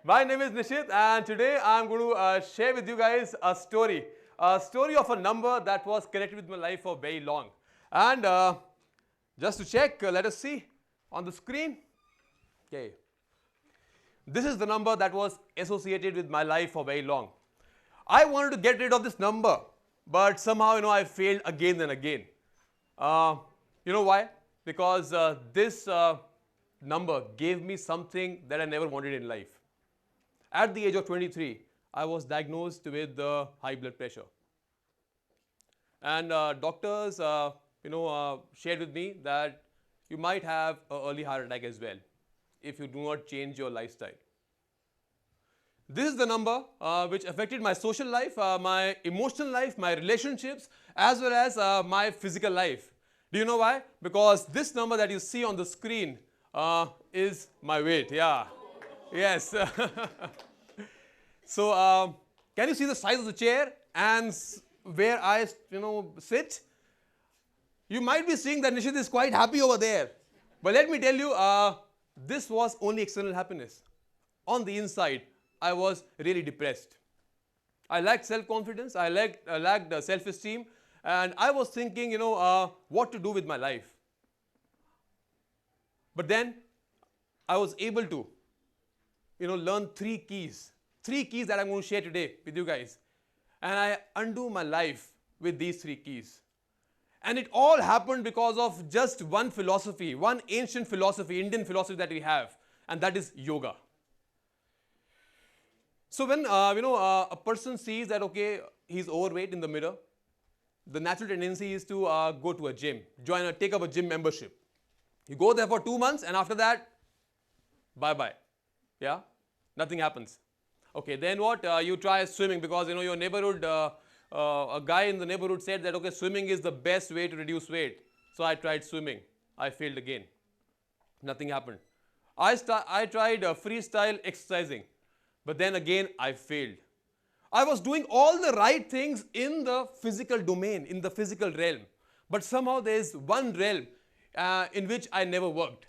My name is Nishit, and today I'm going to share with you guys a story of a number that was connected with my life for very long. And just to check, let us see on the screen. Okay, this is the number that was associated with my life for very long. I wanted to get rid of this number, but somehow I failed again and again. You know why? Because this number gave me something that I never wanted in life. At the age of 23, I was diagnosed with high blood pressure. And doctors, shared with me that you might have an early heart attack as well if you do not change your lifestyle. This is the number which affected my social life, my emotional life, my relationships, as well as my physical life. Do you know why? Because this number that you see on the screen is my weight. Yeah. Yes. So, can you see the size of the chair and where I, sit? You might be seeing that Nishit is quite happy over there. But let me tell you, this was only external happiness. On the inside, I was really depressed. I lacked self-confidence, I lacked self-esteem, and I was thinking, what to do with my life. But then, I was able to, learn three keys that I'm going to share today with you guys. And I undo my life with these three keys. And it all happened because of just one philosophy, one ancient philosophy, Indian philosophy that we have, and that is yoga. So when a person sees that he's overweight in the mirror, the natural tendency is to go to a gym, take up a gym membership. You go there for 2 months, and after that, bye-bye. Yeah, nothing happens. Okay, then what? You try swimming because your neighborhood, a guy in the neighborhood said that swimming is the best way to reduce weight. So I tried swimming. I failed again. Nothing happened. I tried freestyle exercising, but then again I failed. I was doing all the right things in the physical domain, in the physical realm, but somehow there is one realm in which I never worked,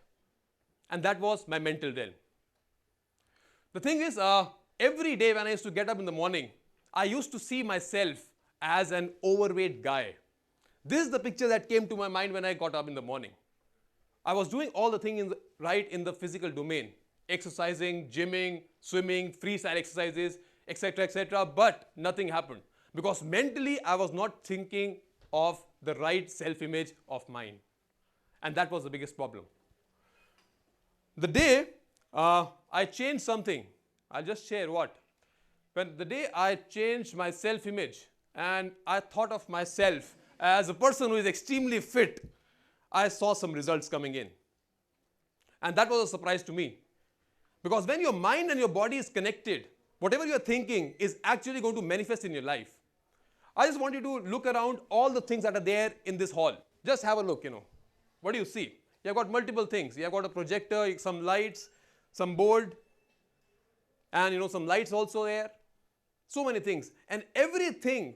and that was my mental realm. The thing is, every day when I used to get up in the morning, I used to see myself as an overweight guy. This is the picture that came to my mind when I got up in the morning. I was doing all the things right in the physical domain, exercising, gymming, swimming, freestyle exercises, etc., but nothing happened because mentally I was not thinking of the right self-image of mine, and that was the biggest problem. The day I changed something, I'll just share what. When the day I changed my self-image and I thought of myself as a person who is extremely fit, I saw some results coming in. And that was a surprise to me. Because when your mind and your body is connected, whatever you are thinking is actually going to manifest in your life. I just want you to look around all the things that are there in this hall. Just have a look, What do you see? You have got multiple things. You have got a projector, some lights, some board, and some lights also there. So many things. And everything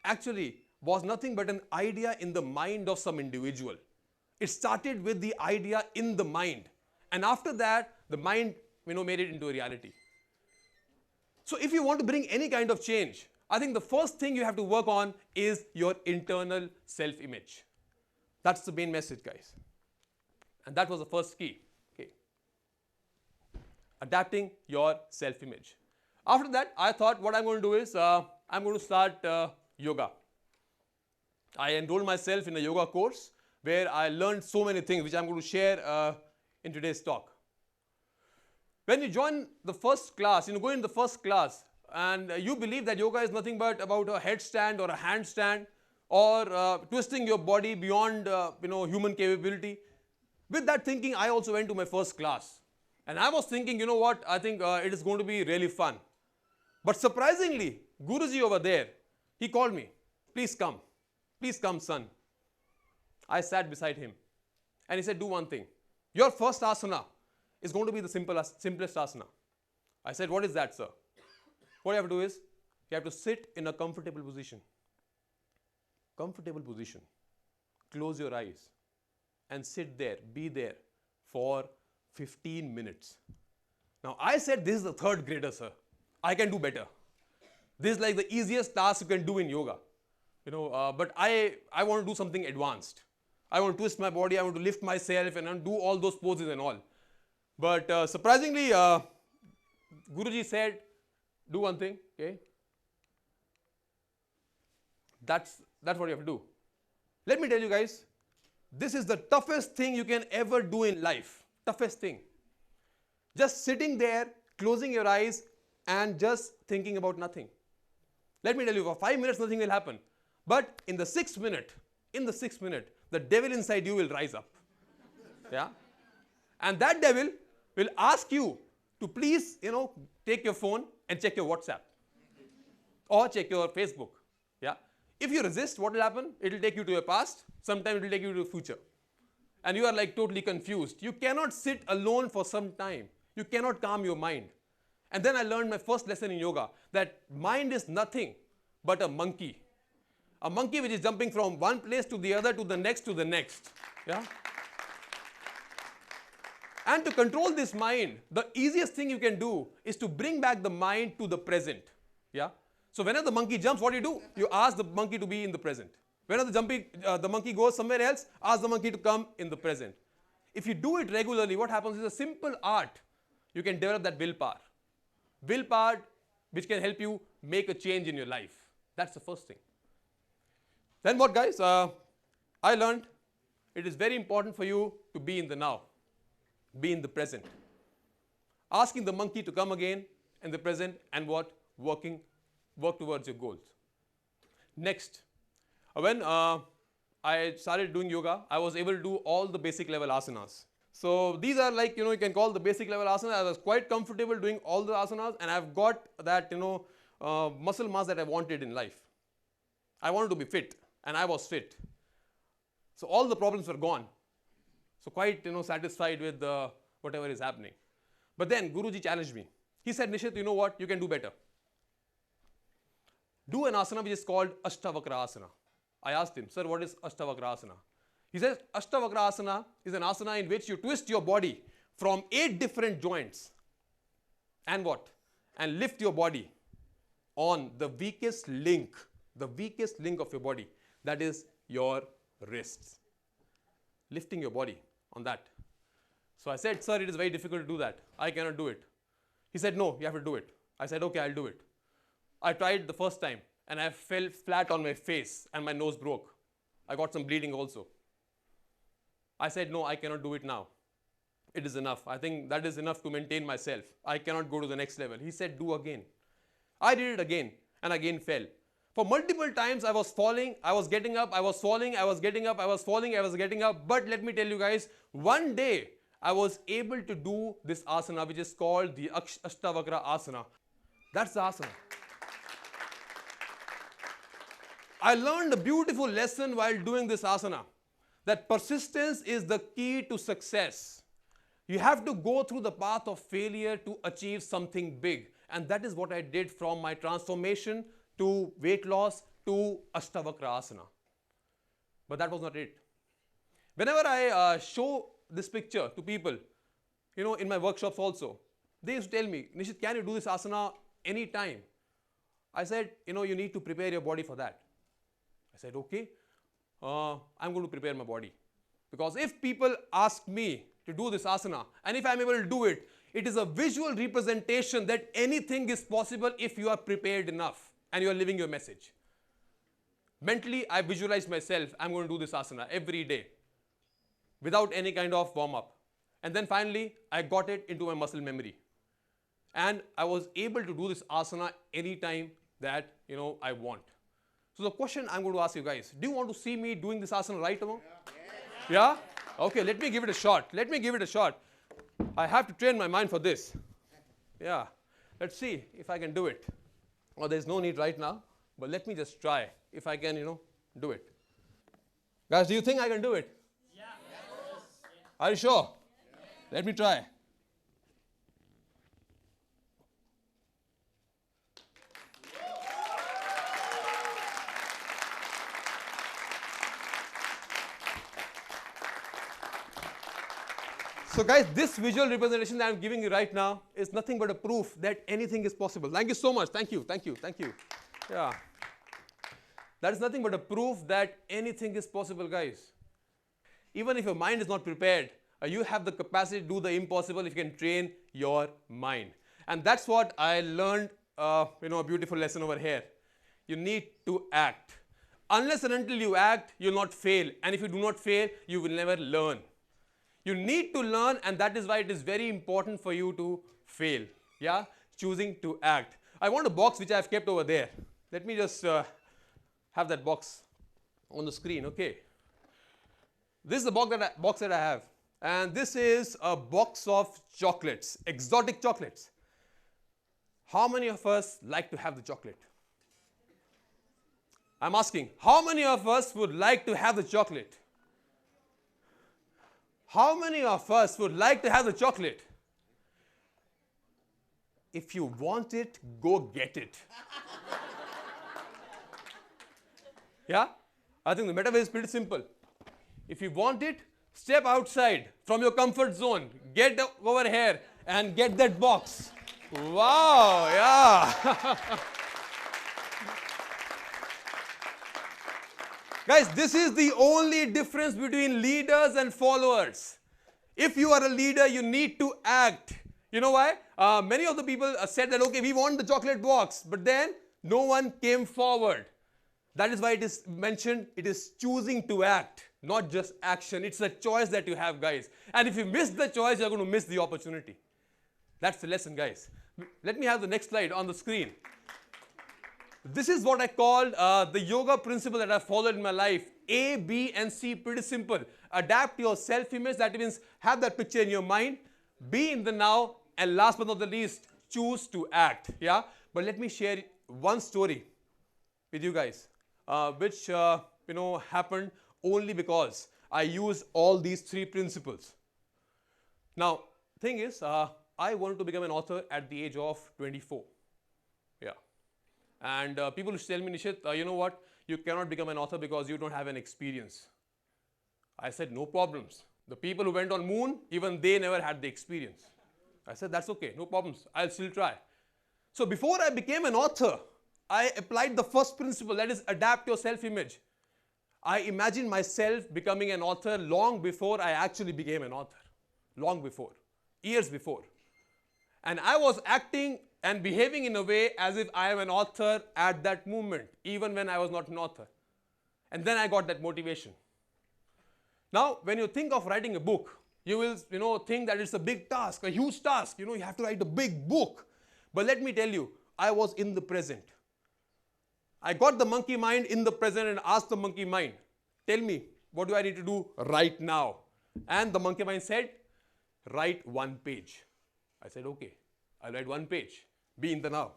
actually was nothing but an idea in the mind of some individual. It started with the idea in the mind. And after that, the mind made it into a reality. So if you want to bring any kind of change, I think the first thing you have to work on is your internal self-image. That's the main message, guys. And that was the first key. Okay. Adapting your self-image. After that, I thought what I'm going to do is I'm going to start yoga. I enrolled myself in a yoga course where I learned so many things which I'm going to share in today's talk. When you join the first class, go in the first class and you believe that yoga is nothing but about a headstand or a handstand or twisting your body beyond human capability. With that thinking, I also went to my first class. And I was thinking, what, I think it is going to be really fun. But surprisingly, Guruji over there, he called me, please come, son. I sat beside him and he said, do one thing. Your first asana is going to be the simplest asana. I said, what is that, sir? What you have to do is, you have to sit in a comfortable position. Comfortable position. Close your eyes and sit there, be there for 15 minutes. Now I said, this is the third grader, sir. I can do better. This is like the easiest task you can do in yoga. But I want to do something advanced. I want to twist my body, I want to lift myself and do all those poses and all. But surprisingly, Guruji said, do one thing, okay? That's what you have to do. Let me tell you guys, this is the toughest thing you can ever do in life. Toughest thing. Just sitting there, closing your eyes and just thinking about nothing. Let me tell you, for 5 minutes nothing will happen. But in the 6th minute, the devil inside you will rise up. Yeah? And that devil will ask you to please, take your phone and check your WhatsApp. Or check your Facebook. Yeah? If you resist, what will happen? It will take you to your past. Sometimes it will take you to the future. And you are like totally confused. You cannot sit alone for some time. You cannot calm your mind. And then I learned my first lesson in yoga, that mind is nothing but a monkey. A monkey which is jumping from one place to the other, to the next, to the next. Yeah? And to control this mind, the easiest thing you can do is to bring back the mind to the present. Yeah? So whenever the monkey jumps, what do? You ask the monkey to be in the present. Whenever the monkey goes somewhere else, ask the monkey to come in the present. If you do it regularly, what happens is a simple art. You can develop that willpower. Willpower which can help you make a change in your life. That's the first thing. Then what, guys? I learned it is very important for you to be in the now. Be in the present. Asking the monkey to come again in the present and what? Work towards your goals. Next, when I started doing yoga, I was able to do all the basic level asanas. So these are like, you can call the basic level asanas. I was quite comfortable doing all the asanas and I've got that, muscle mass that I wanted in life. I wanted to be fit and I was fit. So all the problems were gone. So quite, satisfied with whatever is happening. But then Guruji challenged me. He said, Nishit, you know what? You can do better. Do an asana which is called Ashtavakra asana. I asked him, sir, what is Ashtavakra asana? He says, Ashtavakra asana is an asana in which you twist your body from 8 different joints. And what? And lift your body on the weakest link of your body. That is your wrists. Lifting your body on that. So I said, sir, it is very difficult to do that. I cannot do it. He said, no, you have to do it. I said, okay, I'll do it. I tried the first time and I fell flat on my face and my nose broke. I got some bleeding also. I said, no, I cannot do it now. It is enough. I think that is enough to maintain myself. I cannot go to the next level. He said, do again. I did it again and again fell. For multiple times I was falling, I was getting up, I was falling, I was getting up, I was falling, I was getting up. But let me tell you guys, one day I was able to do this asana which is called the Ashtavakra asana. That's the asana. I learned a beautiful lesson while doing this asana, that persistence is the key to success. You have to go through the path of failure to achieve something big. And that is what I did from my transformation to weight loss to Ashtavakra asana. But that was not it. Whenever I show this picture to people, in my workshops also, they used to tell me, Nishit, can you do this asana anytime? I said, you need to prepare your body for that. I said, okay, I'm going to prepare my body. Because if people ask me to do this asana, and if I'm able to do it, it is a visual representation that anything is possible if you are prepared enough and you are living your message. Mentally, I visualized myself, I'm going to do this asana every day without any kind of warm-up. And then finally, I got it into my muscle memory. And I was able to do this asana anytime that, I want. So the question I'm going to ask you guys, do you want to see me doing this asana right now? Yeah? Okay, let me give it a shot. I have to train my mind for this. Yeah. Let's see if I can do it. Well, there's no need right now, but let me just try if I can, do it. Guys, do you think I can do it? Yeah. Yes. Are you sure? Yeah. Let me try. So guys, this visual representation that I'm giving you right now is nothing but a proof that anything is possible. Thank you so much. Thank you. Thank you. Thank you. Yeah. That is nothing but a proof that anything is possible, guys. Even if your mind is not prepared, you have the capacity to do the impossible if you can train your mind. And that's what I learned, a beautiful lesson over here. You need to act. Unless and until you act, you'll not fail. And if you do not fail, you will never learn. You need to learn, and that is why it is very important for you to fail. Yeah, choosing to act. I want a box which I have kept over there. Let me just have that box on the screen. Okay. This is the box that I have, and this is a box of chocolates, exotic chocolates. How many of us like to have the chocolate? I'm asking, how many of us would like to have the chocolate? How many of us would like to have the chocolate? If you want it, go get it. Yeah? I think the metaphor is pretty simple. If you want it, step outside from your comfort zone. Get over here and get that box. Wow, yeah. Guys, this is the only difference between leaders and followers. If you are a leader, you need to act. You know why? Many of the people said that, okay, we want the chocolate box, but then no one came forward. That is why it is mentioned, it is choosing to act, not just action. It's a choice that you have, guys. And if you miss the choice, you're going to miss the opportunity. That's the lesson, guys. Let me have the next slide on the screen. This is what I called the yoga principle that I followed in my life. A, B, and C, pretty simple. Adapt your self-image, that means have that picture in your mind. Be in the now, and last but not the least, choose to act. Yeah. But let me share one story with you guys, which happened only because I used all these three principles. Now, thing is, I wanted to become an author at the age of 24. Yeah. And people used to tell me, Nishit, you know what? You cannot become an author because you don't have an experience. I said, no problems. The people who went on moon, even they never had the experience. I said, that's okay, no problems. I'll still try. So before I became an author, I applied the first principle, that is adapt your self-image. I imagined myself becoming an author long before I actually became an author. Long before, years before. And I was acting and behaving in a way as if I am an author at that moment, even when I was not an author. And then I got that motivation. Now, when you think of writing a book, you will think that it's a big task, a huge task. You have to write a big book. But let me tell you, I was in the present. I got the monkey mind in the present and asked the monkey mind, tell me, what do I need to do right now? And the monkey mind said, write one page. I said, okay, I'll write one page. Be in the now.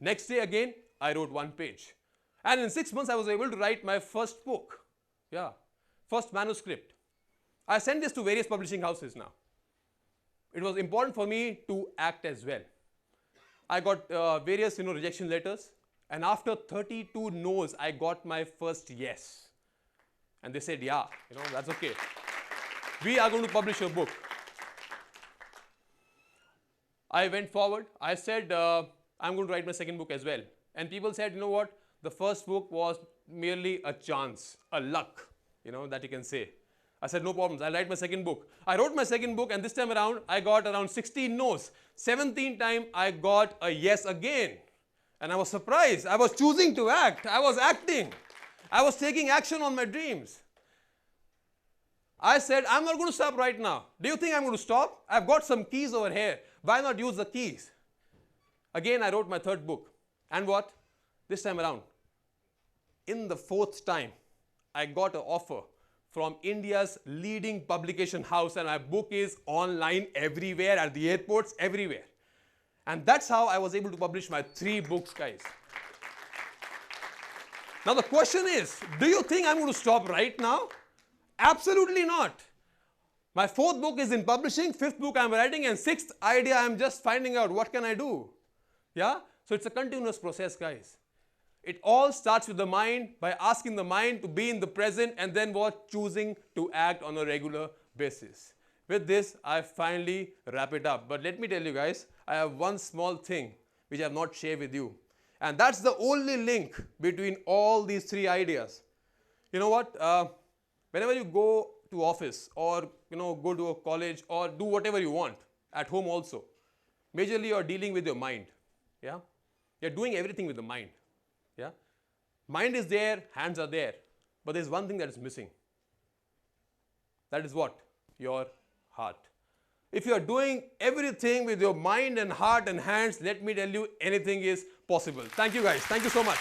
Next day again, I wrote one page. And in 6 months, I was able to write my first book. Yeah, first manuscript. I sent this to various publishing houses now. It was important for me to act as well. I got various rejection letters. And after 32 no's, I got my first yes. And they said, yeah, that's okay. We are going to publish your book. I went forward. I said, I'm going to write my second book as well. And people said, you know what? The first book was merely a chance, a luck, that you can say. I said, no problems. I'll write my second book. I wrote my second book, and this time around, I got around 16 no's. 17th time, I got a yes again. And I was surprised. I was choosing to act. I was acting. I was taking action on my dreams. I said, I'm not going to stop right now. Do you think I'm going to stop? I've got some keys over here. Why not use the keys? Again, I wrote my third book. And what? This time around, in the fourth time, I got an offer from India's leading publication house, and my book is online everywhere, at the airports, everywhere. And that's how I was able to publish my 3 books, guys. Now the question is, do you think I'm going to stop right now? Absolutely not. My 4th book is in publishing, 5th book I'm writing, and 6th idea I'm just finding out what can I do. Yeah? So it's a continuous process, guys. It all starts with the mind, by asking the mind to be in the present, and then what? Choosing to act on a regular basis. with this, I finally wrap it up. But let me tell you guys, I have one small thing which I have not shared with you. And that's the only link between all these three ideas. You know what? Whenever you go to office or go to a college or do whatever you want, at home also, majorly you're dealing with your mind. Yeah? You're doing everything with the mind. Yeah? Mind is there, hands are there. But there's one thing that is missing. That is what? Your heart. If you are doing everything with your mind and heart and hands, let me tell you, anything is possible. Thank you guys. Thank you so much.